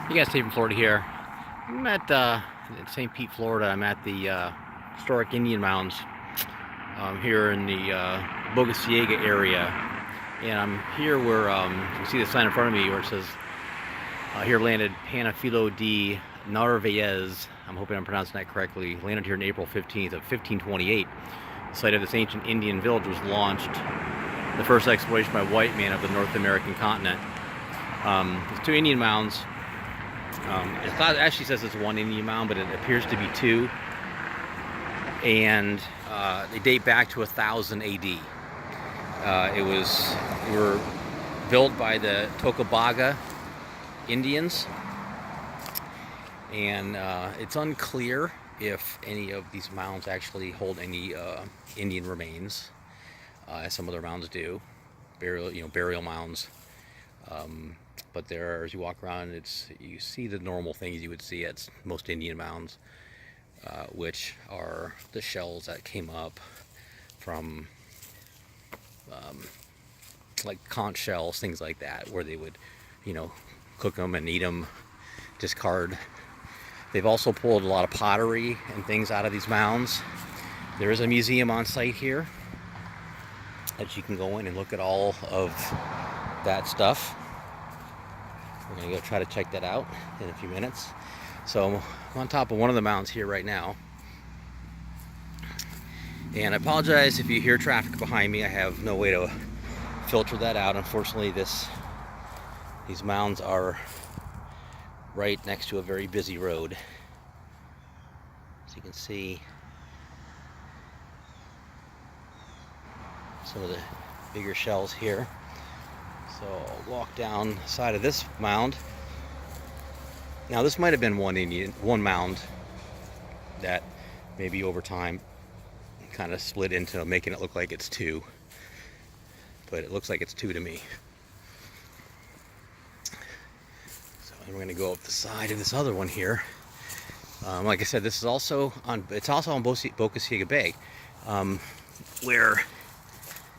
You guys, Steve from Florida here. I'm at St. Pete, Florida. I'm at the historic Indian mounds here in the Bogosiega area, and I'm here where you can see the sign in front of me where it says here landed Pánfilo de Narváez. I'm hoping I'm pronouncing that correctly. Landed here on April 15th of 1528. The site of this ancient Indian village was launched, the first exploration by white man of the North American continent. There's two Indian mounds. It actually says it's one Indian mound, but it appears to be two, and they date back to 1000 AD. They were built by the Tocobaga Indians, and it's unclear if any of these mounds actually hold any Indian remains, as some other mounds do, burial mounds. But there, as you walk around, you see the normal things you would see at most Indian mounds, which are the shells that came up from like conch shells, things like that, where they would, cook them and eat them, discard. They've also pulled a lot of pottery and things out of these mounds. There is a museum on site here that you can go in and look at all of that stuff. We're going to go try to check that out in a few minutes. So I'm on top of one of the mounds here right now. And I apologize if you hear traffic behind me. I have no way to filter that out. Unfortunately, these mounds are right next to a very busy road. As you can see, some of the bigger shells here. So I'll walk down the side of this mound. Now this might have been one mound that maybe over time kind of split into making it look like it's two. But it looks like it's two to me. So we're going to go up the side of this other one here. Like I said, this is also on Bogosiega Bay, where,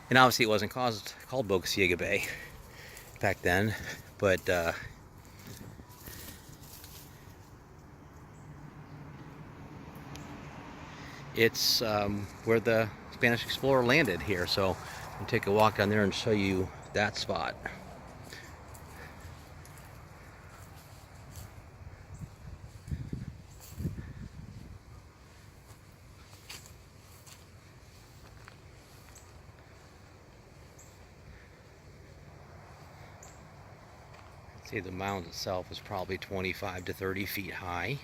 and obviously it wasn't called Bogosiega Bay back then, but it's where the Spanish explorer landed here. So I'll take a walk down there and show you that spot. See, the mound itself is probably 25 to 30 feet high,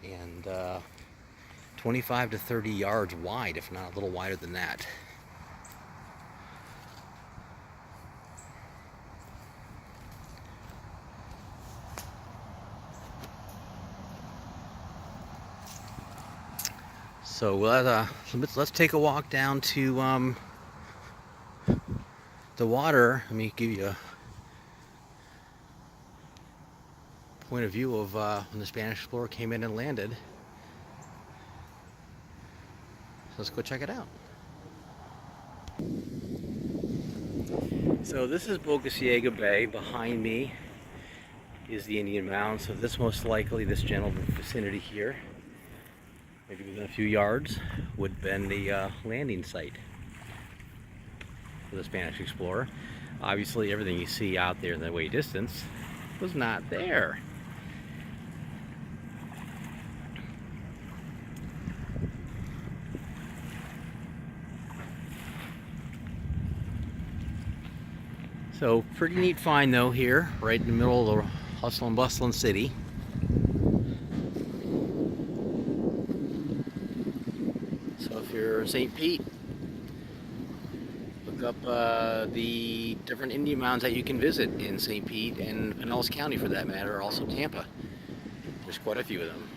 and 25 to 30 yards wide, if not a little wider than that. So let's take a walk down to the water. Let me give you a point of view of when the Spanish explorer came in and landed. So let's go check it out. So this is Bogosiega Bay. Behind me is the Indian mound. So this this general vicinity here, maybe within a few yards, would have been the landing site for the Spanish explorer. Obviously everything you see out there in the way distance was not there. So pretty neat find though here, right in the middle of the hustle and bustling city. So if you're in St. Pete, look up the different Indian mounds that you can visit in St. Pete and Pinellas County for that matter, also Tampa. There's quite a few of them.